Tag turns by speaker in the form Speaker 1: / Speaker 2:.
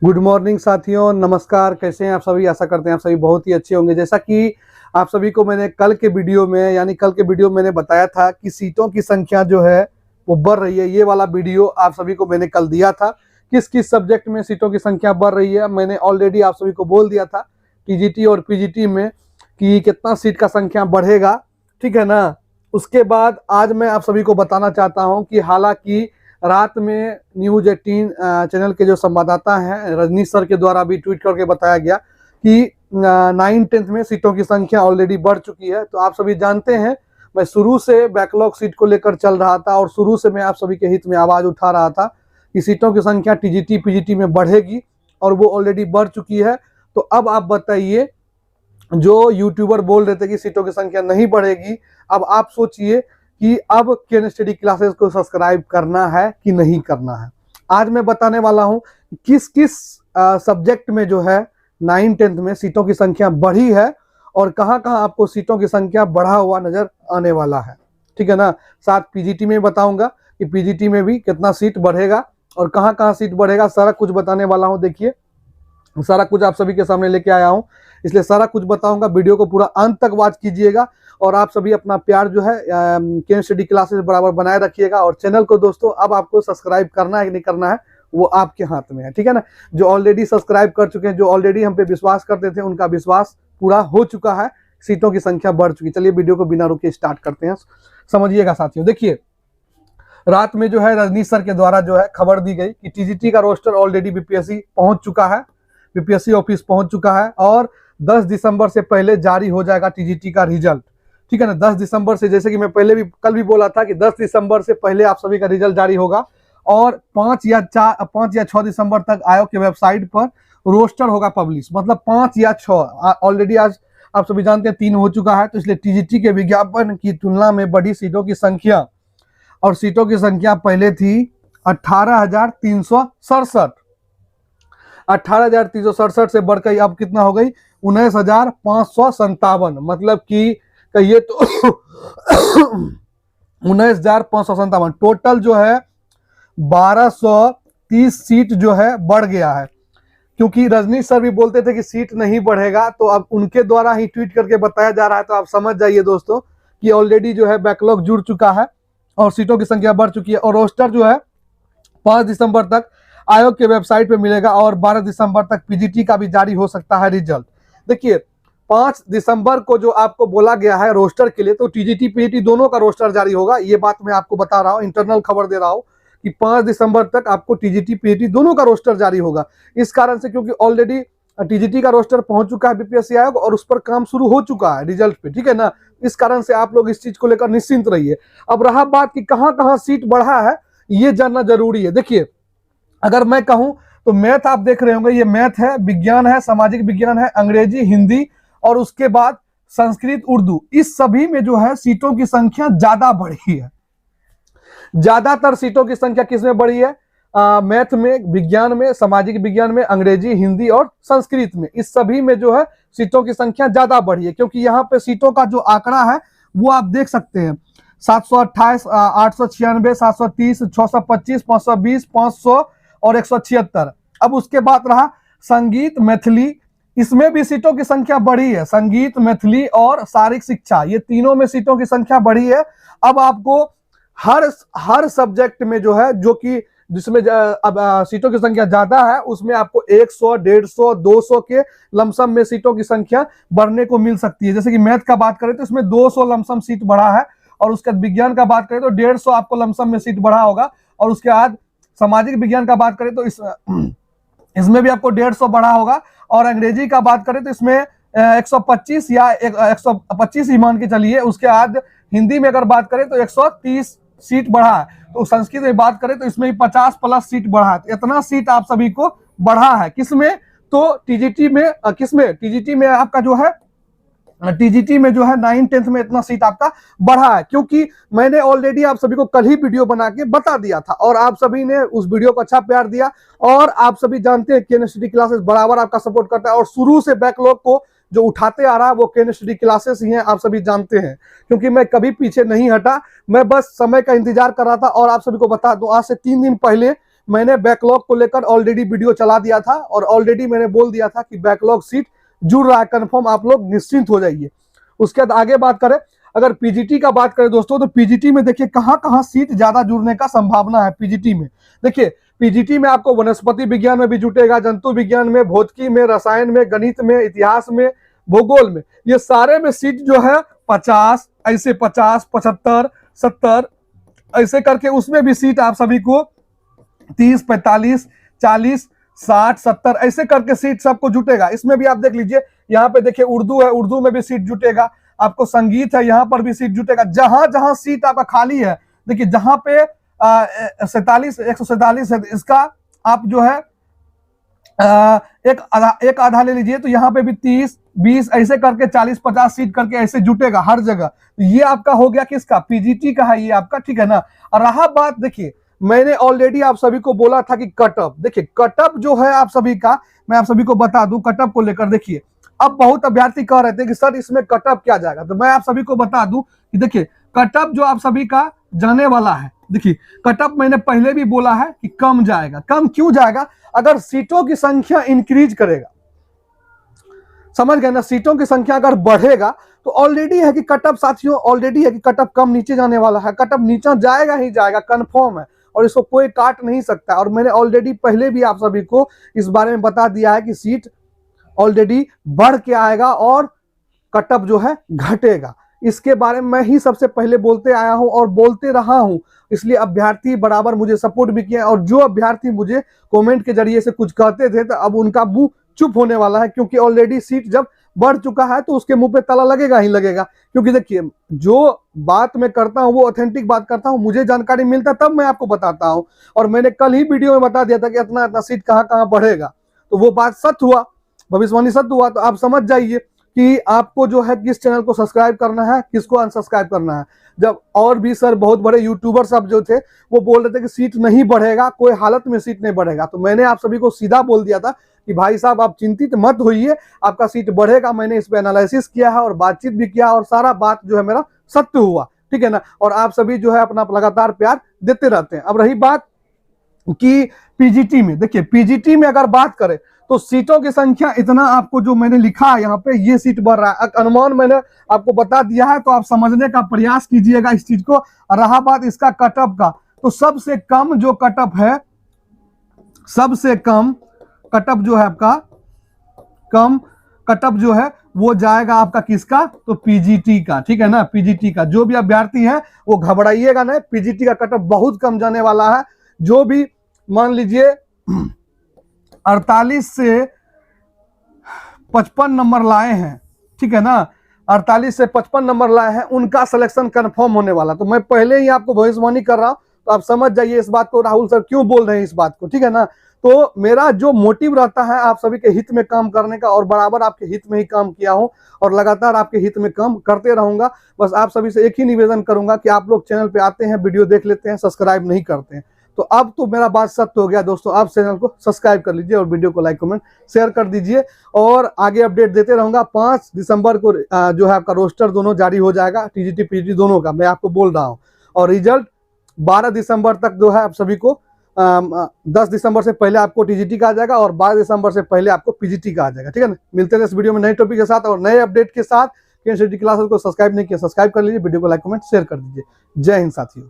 Speaker 1: Good morning साथियों, नमस्कार। कैसे हैं आप सभी? आशा करते हैं आप सभी बहुत ही अच्छे होंगे। जैसा कि आप सभी को मैंने कल के वीडियो में मैंने बताया था कि सीटों की संख्या जो है वो बढ़ रही है। ये वाला वीडियो आप सभी को मैंने कल दिया था, किस किस सब्जेक्ट में सीटों की संख्या बढ़ रही है। मैंने ऑलरेडी आप सभी को बोल दिया था टीजीटी और पीजीटी में कि कितना सीट का संख्या बढ़ेगा, ठीक है ना। उसके बाद आज मैं आप सभी को बताना चाहता हूँ कि हालांकि रात में न्यूज 18 चैनल के जो संवाददाता हैं रजनीश सर के द्वारा भी ट्वीट करके बताया गया कि 9-10 में सीटों की संख्या ऑलरेडी बढ़ चुकी है। तो आप सभी जानते हैं मैं शुरू से बैकलॉग सीट को लेकर चल रहा था और शुरू से मैं आप सभी के हित में आवाज उठा रहा था कि सीटों की संख्या टीजीटी पीजीटी में बढ़ेगी और वो ऑलरेडी बढ़ चुकी है। तो अब आप बताइए, जो यूट्यूबर बोल रहे थे कि सीटों की संख्या नहीं बढ़ेगी, अब आप सोचिए कि अब केन स्टडी क्लासेस को सब्सक्राइब करना है कि नहीं करना है। आज मैं बताने वाला हूं किस किस सब्जेक्ट में जो है 9-10 में सीटों की संख्या बढ़ी है और कहां कहां आपको सीटों की संख्या बढ़ा हुआ नजर आने वाला है, ठीक है ना। साथ पीजीटी में बताऊंगा कि पीजीटी में भी कितना सीट बढ़ेगा और कहां कहां सीट बढ़ेगा, सारा कुछ बताने वाला हूं। देखिए, सारा कुछ आप सभी के सामने लेके आया हूं, इसलिए सारा कुछ बताऊंगा। वीडियो को पूरा अंत तक वॉच कीजिएगा और आप सभी अपना प्यार जो है केन स्टडी क्लासेस बराबर बनाए रखिएगा। और चैनल को दोस्तों अब आपको सब्सक्राइब करना है कि नहीं करना है वो आपके हाथ में है, ठीक है ना। जो ऑलरेडी सब्सक्राइब कर चुके हैं, जो ऑलरेडी हम पे विश्वास करते थे, उनका विश्वास पूरा हो चुका है, सीटों की संख्या बढ़ चुकी। चलिए वीडियो को बिना रुके स्टार्ट करते हैं। समझिएगा साथियों, देखिए रात में जो है रजनीश सर के द्वारा जो है खबर दी गई कि टीजीटी का रोस्टर ऑलरेडी बीपीएससी पहुंच चुका है, बीपीएससी ऑफिस पहुंच चुका है और 10 दिसंबर से पहले जारी हो जाएगा टीजीटी का रिजल्ट, ठीक है ना। 10 दिसंबर से, जैसे कि मैं पहले भी कल भी बोला था कि 10 दिसंबर से पहले आप सभी का रिजल्ट जारी होगा और 5 या 6 दिसंबर तक आयोग के वेबसाइट पर रोस्टर होगा पब्लिश। मतलब 5 या 6, ऑलरेडी आज आप सभी जानते हैं 3 हो चुका है। तो इसलिए टीजीटी के विज्ञापन की तुलना में बढ़ी सीटों की संख्या, और सीटों की संख्या पहले थी 18,367, 18,367 से बढ़कर अब कितना हो गई 19,557। मतलब कि कहिए तो 19,557 टोटल जो है 1230 सीट जो है बढ़ गया है। क्योंकि रजनीश सर भी बोलते थे कि सीट नहीं बढ़ेगा, तो अब उनके द्वारा ही ट्वीट करके बताया जा रहा है। तो आप समझ जाइए दोस्तों कि ऑलरेडी जो है बैकलॉग जुड़ चुका है और सीटों की संख्या बढ़ चुकी है। और रोस्टर जो है 5 दिसंबर तक आयोग के वेबसाइट पे मिलेगा और 12 दिसंबर तक पीजीटी का भी जारी हो सकता है रिजल्ट। देखिए 5 दिसंबर को जो आपको बोला गया है रोस्टर के लिए, तो टीजीटी पीजीटी दोनों का रोस्टर जारी होगा। ये बात मैं आपको बता रहा हूँ, इंटरनल खबर दे रहा हूँ कि 5 दिसंबर तक आपको टीजीटी पीजीटी दोनों का रोस्टर जारी होगा। इस कारण से क्योंकि ऑलरेडी टीजीटी का रोस्टर पहुंच चुका है बीपीएससी आयोग और उस पर काम शुरू हो चुका है रिजल्ट पे, ठीक है ना। इस कारण से आप लोग इस चीज को लेकर निश्चिंत रहिए। अब रहा बात कि कहां कहां सीट बढ़ा है, ये जानना जरूरी है। देखिए, अगर मैं कहूं तो मैथ आप देख रहे होंगे, ये मैथ है, विज्ञान है, सामाजिक विज्ञान है, अंग्रेजी, हिंदी और उसके बाद संस्कृत, उर्दू, इस सभी में जो है सीटों की संख्या ज्यादा बढ़ी है। ज्यादातर सीटों की संख्या किसमें बढ़ी है? मैथ में, विज्ञान में, सामाजिक विज्ञान में, अंग्रेजी, हिंदी और संस्कृत में, इस सभी में जो है सीटों की संख्या ज्यादा बढ़ी है। क्योंकि यहाँ पे सीटों का जो आंकड़ा है वो आप देख सकते हैं, 728, 896, 730, 625, 520, 500 और 176। अब उसके बाद रहा संगीत, मैथिली, इसमें भी सीटों की संख्या बढ़ी है। संगीत, मैथिली और शारीरिक शिक्षा, ये तीनों में सीटों की संख्या बढ़ी है। अब आपको हर सब्जेक्ट में जो है, जो कि जिसमें अब सीटों की संख्या ज्यादा है, उसमें आपको 100, 150, 200 के लमसम में सीटों की संख्या बढ़ने को मिल सकती है। जैसे कि मैथ का बात करें तो इसमें 200 लमसम सीट बढ़ा है और उसके बाद विज्ञान का बात करें तो 150 आपको लमसम में सीट बढ़ा होगा। और उसके बाद सामाजिक विज्ञान का बात करें तो इसमें भी आपको 150 बढ़ा होगा। और अंग्रेजी का बात करें तो इसमें 125 या 125 ही मान के चलिए। उसके बाद हिंदी में अगर बात करें तो 130 सीट बढ़ा है। तो संस्कृत में बात करें तो इसमें 50 प्लस सीट बढ़ा है। तो इतना सीट आप सभी को बढ़ा है किसमें? तो टीजीटी में। किसमें? टीजीटी में आपका जो है, टीजीटी में जो है 9-10 में इतना सीट आपका बढ़ा है। क्योंकि मैंने ऑलरेडी आप सभी को कल ही वीडियो बना के बता दिया था और आप सभी ने उस वीडियो को अच्छा प्यार दिया। और आप सभी जानते हैं केन स्टडी क्लासेस बराबर आपका सपोर्ट करता है और शुरू से बैकलॉग को जो उठाते आ रहा है वो केन स्टडी क्लासेस ही हैं, आप सभी जानते हैं। क्योंकि मैं कभी पीछे नहीं हटा, मैं बस समय का इंतजार कर रहा था। और आप सभी को बता दूं, आज से 3 दिन पहले मैंने बैकलॉग को लेकर ऑलरेडी वीडियो चला दिया था और ऑलरेडी मैंने बोल दिया था कि बैकलॉग सीट जुड़ रहा है कंफर्म, आप लोग निश्चिंत हो जाइए। उसके बाद आगे बात करें, अगर पीजीटी का बात करें दोस्तों, तो पीजीटी में देखिए कहां कहां सीट ज्यादा जुड़ने का संभावना है। पीजीटी में देखिए, पीजीटी में आपको वनस्पति विज्ञान में भी जुटेगा, जंतु विज्ञान में, भौतिकी में, रसायन में, गणित में, इतिहास में, भूगोल में, ये सारे में सीट जो है 50, ऐसे 50, 75, 70 ऐसे करके उसमें भी सीट आप सभी को 30, 45, 40, 60, 70 ऐसे करके सीट सबको जुटेगा। इसमें भी आप देख लीजिए, यहाँ पे देखिए उर्दू है, उर्दू में भी सीट जुटेगा, आपको संगीत है, यहाँ पर भी सीट जुटेगा। जहां जहां सीट आपका खाली है, देखिए जहां पे 147 है, इसका आप जो है एक आधा ले लीजिए, तो यहाँ पे भी 30, 20 ऐसे करके 40, 50 सीट करके ऐसे जुटेगा हर जगह। तो ये आपका हो गया किसका, पीजीटी का है ये आपका, ठीक है ना। और रहा बात, देखिए मैंने ऑलरेडी आप सभी को बोला था कि कटअप, देखिए कटअप जो है आप सभी का, मैं आप सभी को बता दूं कटअप को लेकर। देखिए अब बहुत अभ्यर्थी कह रहे थे कि सर इसमें कटअप क्या जाएगा, तो मैं आप सभी को बता दूं कि देखिए कटअप जो आप सभी का जाने वाला है, देखिए कटअप मैंने पहले भी बोला है कि कम जाएगा। कम क्यों जाएगा, अगर सीटों की संख्या इंक्रीज करेगा, समझ गए ना, सीटों की संख्या अगर बढ़ेगा तो ऑलरेडी है कि कटअप साथियों, ऑलरेडी है कि कटअप कम नीचे जाने वाला है, कटअप नीचे जाएगा ही जाएगा, कंफर्म है, और इसको कोई काट नहीं सकता। और मैंने ऑलरेडी पहले भी आप सभी को इस बारे में बता दिया है कि सीट ऑलरेडी बढ़ के आएगा और कटअप जो है घटेगा। इसके बारे में मैं ही सबसे पहले बोलते आया हूं और बोलते रहा हूं, इसलिए अभ्यर्थी बराबर मुझे सपोर्ट भी किया। और जो अभ्यर्थी मुझे कमेंट के जरिए से कुछ कहते थे, तो अब उनका मुंह चुप होने वाला है, क्योंकि ऑलरेडी सीट जब बढ़ चुका है तो उसके मुंह पे ताला लगेगा ही लगेगा। क्योंकि देखिए जो बात मैं करता हूं वो ऑथेंटिक बात करता हूं, मुझे जानकारी मिलता है तब मैं आपको बताता हूं। और मैंने कल ही वीडियो में बता दिया था कि इतना इतना सीट कहां कहां बढ़ेगा, तो वो बात सत्य हुआ, भविष्यवाणी सत्य हुआ। तो आप समझ जाइए कि आपको जो है किस चैनल को सब्सक्राइब करना है, किसको अनसब्सक्राइब करना है। जब और भी सर बहुत बड़े यूट्यूबर सब जो थे वो बोल रहे थे कि सीट नहीं बढ़ेगा, कोई हालत में सीट नहीं बढ़ेगा, तो मैंने आप सभी को सीधा बोल दिया था कि भाई साहब आप चिंतित मत होइए, आपका सीट बढ़ेगा। मैंने इस पे एनालिसिस किया है और बातचीत भी किया और सारा बात जो है मेरा सत्य हुआ, ठीक है ना। और आप सभी जो है अपना लगातार प्यार देते रहते हैं। अब रही बात कि पीजीटी में, देखिए पीजीटी में अगर बात करें तो सीटों की संख्या इतना आपको जो मैंने लिखा है यहाँ पे, ये सीट बढ़ रहा है, अनुमान मैंने आपको बता दिया है, तो आप समझने का प्रयास कीजिएगा इस चीज को। रहा बात इसका कटअप का, तो सबसे कम जो कटअप है, सबसे कम कटअप जो है आपका, कम कटअप जो है वो जाएगा आपका किसका, तो पीजीटी का, ठीक है ना। पीजीटी का जो भी अभ्यर्थी है वो घबराइएगा नहीं, पीजीटी का कटअप बहुत कम जाने वाला है। जो भी मान लीजिए 48 से 55 नंबर लाए हैं, ठीक है ना, 48 से 55 नंबर लाए हैं, उनका सिलेक्शन कंफर्म होने वाला। तो मैं पहले ही आपको भविष्यवाणी कर रहा हूं, तो आप समझ जाइए इस बात को, राहुल सर क्यों बोल रहे हैं इस बात को, ठीक है ना। तो मेरा जो मोटिव रहता है आप सभी के हित में काम करने का, और बराबर आपके हित में ही काम किया हूं और लगातार आपके हित में काम करते रहूंगा। बस आप सभी से एक ही निवेदन करूंगा कि आप लोग चैनल पे आते हैं, वीडियो देख लेते हैं, सब्सक्राइब नहीं करते हैं। तो अब तो मेरा बात सत्य हो गया दोस्तों, आप चैनल को सब्सक्राइब कर लीजिए और वीडियो को लाइक कमेंट शेयर कर दीजिए, और आगे अपडेट देते रहूंगा। 5 दिसंबर को जो है आपका रोस्टर दोनों जारी हो जाएगा, टीजीटी पीजीटी दोनों का, मैं आपको बोल रहा हूं। और रिजल्ट 12 दिसंबर तक जो है आप सभी को 10 दिसंबर से पहले आपको टीजीटी का आ जाएगा और 12 दिसंबर से पहले आपको पीजीटी का आ जाएगा, ठीक है ना। मिलते हैं इस वीडियो में नए टॉपिक के साथ और नए अपडेट के साथ। क्लासेस को सब्सक्राइब नहीं किया, सब्सक्राइब कर लीजिए, वीडियो को लाइक कमेंट शेयर कर दीजिए। जय हिंद साथियों।